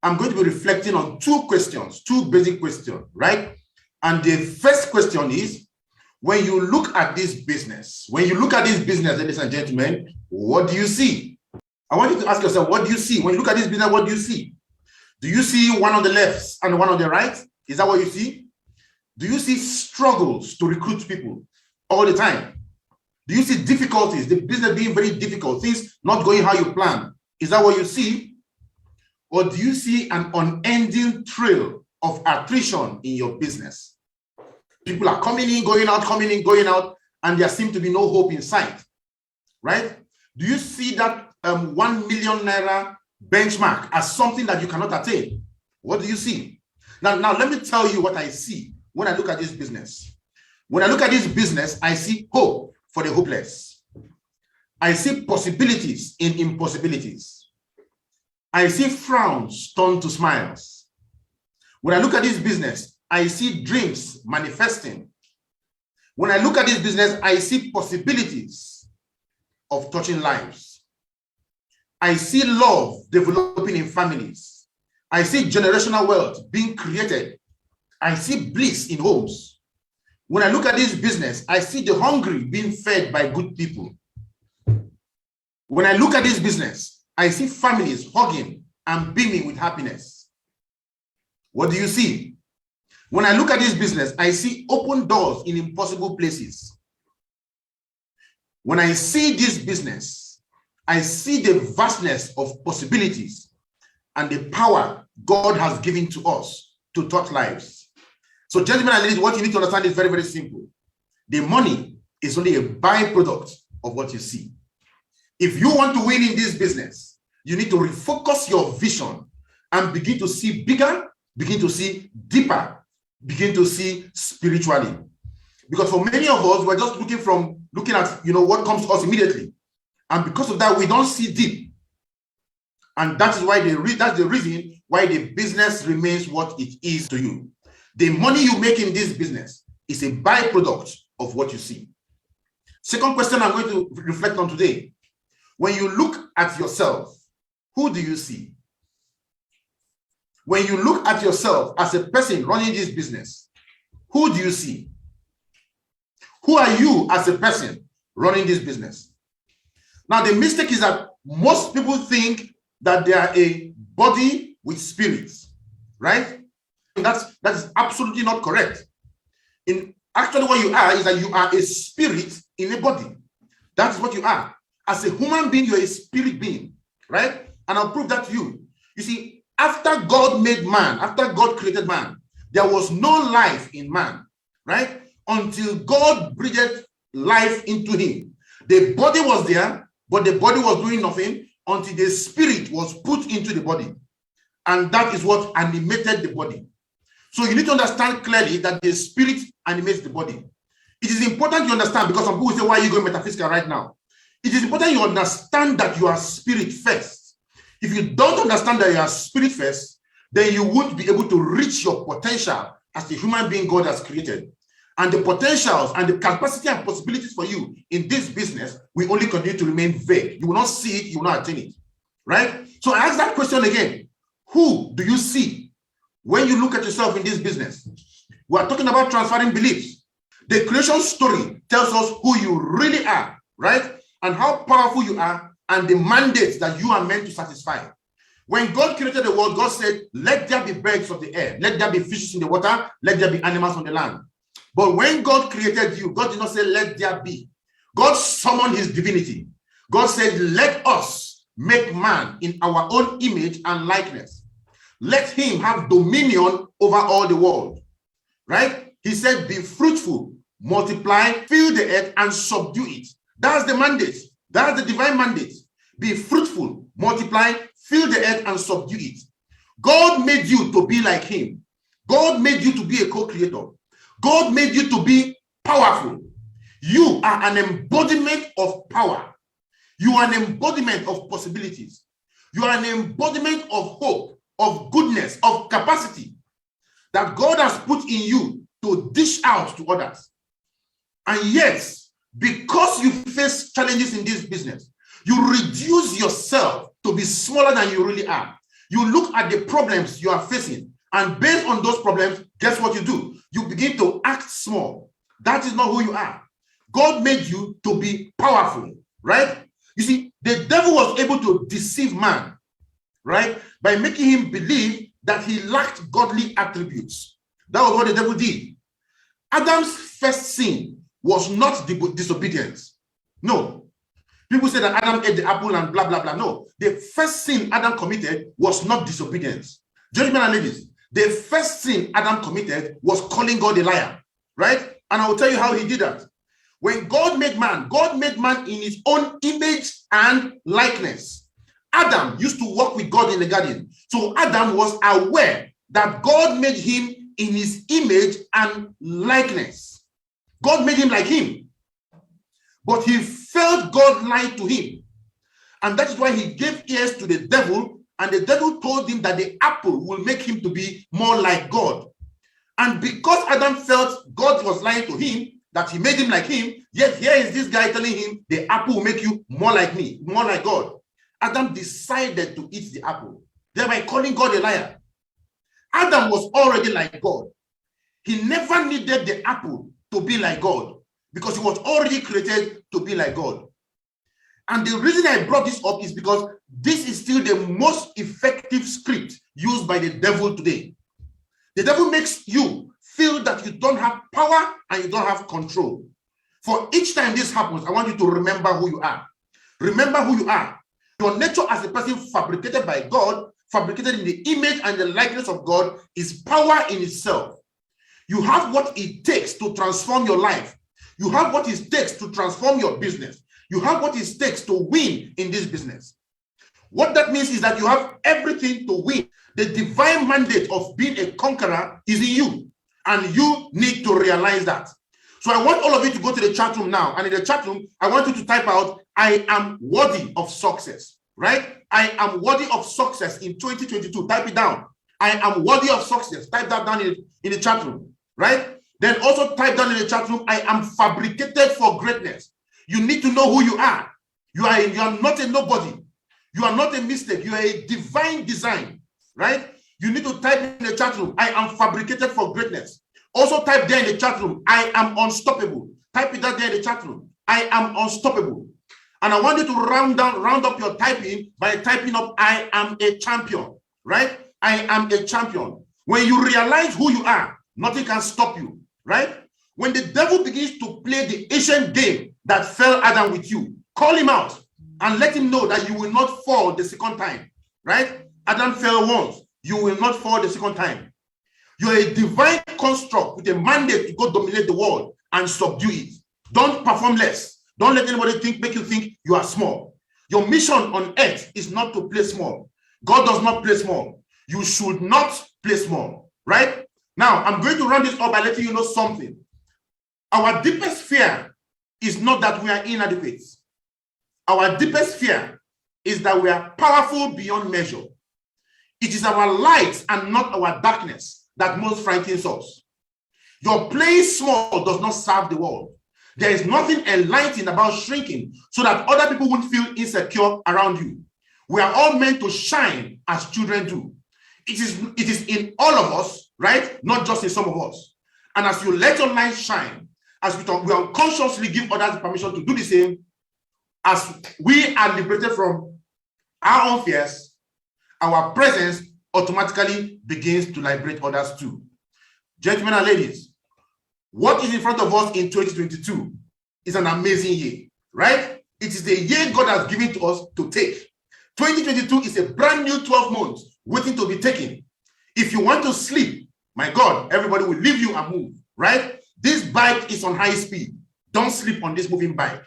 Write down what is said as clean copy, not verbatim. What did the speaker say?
I'm going to be reflecting on two questions, two basic questions, right? And the first question is, when you look at this business, ladies and gentlemen, what do you see? I want you to ask yourself, what do you see? When you look at this business, what do you see? Do you see one on the left and one on the right? Is that what you see? Do you see struggles to recruit people all the time? Do you see difficulties, the business being very difficult, things not going how you plan? Is that what you see? Or do you see an unending trail of attrition in your business? People are coming in, going out, and there seems to be no hope in sight, right? Do you see that 1 million naira benchmark as something that you cannot attain? What do you see? Now, let me tell you what I see when I look at this business. When I look at this business, I see hope for the hopeless. I see possibilities in impossibilities. I see frowns turn to smiles. When I look at this business, I see dreams manifesting. When I look at this business, I see possibilities of touching lives. I see love developing in families. I see generational wealth being created. I see bliss in homes. When I look at this business, I see the hungry being fed by good people. When I look at this business, I see families hugging and beaming with happiness. What do you see? When I look at this business, I see open doors in impossible places. When I see this business, I see the vastness of possibilities and the power God has given to us to touch lives. So, gentlemen and ladies, what you need to understand is very, very simple. The money is only a byproduct of what you see. If you want to win in this business, you need to refocus your vision and begin to see bigger, begin to see deeper, begin to see spiritually. Because for many of us, we're just looking at what comes to us immediately. And because of that, we don't see deep. And that is why that's the reason why the business remains what it is to you. The money you make in this business is a byproduct of what you see. Second question I'm going to reflect on today. When you look at yourself, who do you see? When you look at yourself as a person running this business, who do you see? Who are you as a person running this business? Now, the mistake is that most people think that they are a body with spirits, right? That is absolutely not correct. Actually, what you are is that you are a spirit in a body. That is what you are. As a human being, you're a spirit being, right? And I'll prove that to you. You see, after God made man, after God created man, there was no life in man, right? Until God breathed life into him. The body was there, but the body was doing nothing until the spirit was put into the body. And that is what animated the body. So you need to understand clearly that the spirit animates the body. It is important you understand, because some people say, why are you going metaphysical right now? It is important you understand that you are spirit first. If you don't understand that you are spirit first, then you won't be able to reach your potential as the human being God has created. And the potentials and the capacity and possibilities for you in this business will only continue to remain vague. You will not see it, you will not attain it, right? So I ask that question again. Who do you see when you look at yourself in this business? We are talking about transferring beliefs. The creation story tells us who you really are, right? And how powerful you are and the mandate that you are meant to satisfy. When God created the world, God said, let there be birds of the air, let there be fishes in the water, let there be animals on the land. But when God created you, God did not say, let there be. God summoned his divinity. God said, let us make man in our own image and likeness. Let him have dominion over all the world, right? He said, be fruitful, multiply, fill the earth and subdue it. That's the mandate. That's the divine mandate. Be fruitful, multiply, fill the earth and subdue it. God made you to be like him. God made you to be a co-creator. God made you to be powerful. You are an embodiment of power. You are an embodiment of possibilities. You are an embodiment of hope, of goodness, of capacity that God has put in you to dish out to others. And yet, because you face challenges in this business, you reduce yourself to be smaller than you really are. You look at the problems you are facing, and based on those problems, guess what you do? You begin to act small. That is not who you are. God made you to be powerful, right? You see, the devil was able to deceive man, right? By making him believe that he lacked godly attributes. That was what the devil did. Adam's first sin was not disobedience. No. People say that Adam ate the apple and blah, blah, blah. No. The first sin Adam committed was not disobedience. Gentlemen and ladies, the first sin Adam committed was calling God a liar, right? And I will tell you how he did that. When God made man in his own image and likeness. Adam used to walk with God in the garden. So Adam was aware that God made him in his image and likeness. God made him like him. But he felt God lied to him. And that is why he gave ears to the devil, and the devil told him that the apple will make him to be more like God. And because Adam felt God was lying to him, that he made him like him, yet here is this guy telling him the apple will make you more like me, more like God. Adam decided to eat the apple, thereby calling God a liar. Adam was already like God. He never needed the apple to be like God because he was already created to be like God. And the reason I brought this up is because this is still the most effective script used by the devil today. The devil makes you feel that you don't have power and you don't have control. For each time this happens, I want you to remember who you are. Remember who you are. Your nature as a person fabricated by God, fabricated in the image and the likeness of God, is power in itself. You have what it takes to transform your life. You have what it takes to transform your business. You have what it takes to win in this business. What that means is that you have everything to win. The divine mandate of being a conqueror is in you, and you need to realize that. So I want all of you to go to the chat room now, and in the chat room, I want you to type out, I am worthy of success, right? I am worthy of success in 2022. Type it down. I am worthy of success. Type that down in the chat room, right? Then also type down in the chat room, I am fabricated for greatness. You need to know who you are. You are not a nobody. You are not a mistake. You are a divine design, right? You need to type in the chat room, I am fabricated for greatness. Also type there in the chat room, I am unstoppable. Type it out there in the chat room, I am unstoppable. And I want you to round up your typing by typing up, I am a champion, right? I am a champion. When you realize who you are, nothing can stop you, right? When the devil begins to play the ancient game that fell Adam with you, call him out and let him know that you will not fall the second time, right? Adam fell once, you will not fall the second time. You're a divine construct with a mandate to go dominate the world and subdue it. Don't perform less. Don't let anybody make you think you are small. Your mission on earth is not to play small. God does not play small. You should not play small, right? Now, I'm going to run this up by letting you know something. Our deepest fear is not that we are inadequate. Our deepest fear is that we are powerful beyond measure. It is our light and not our darkness that most frightens us. Your playing small does not serve the world. There is nothing enlightening about shrinking so that other people won't feel insecure around you. We are all meant to shine as children do. It is in all of us, right? Not just in some of us. And as you let your light shine, as we unconsciously give others permission to do the same, as we are liberated from our own fears, our presence automatically begins to liberate others too. Gentlemen and ladies, what is in front of us in 2022 is an amazing year, right? It is the year God has given to us to take. 2022 is a brand new 12 months waiting to be taken. If you want to sleep, my God, everybody will leave you and move, right? This bike is on high speed. Don't sleep on this moving bike.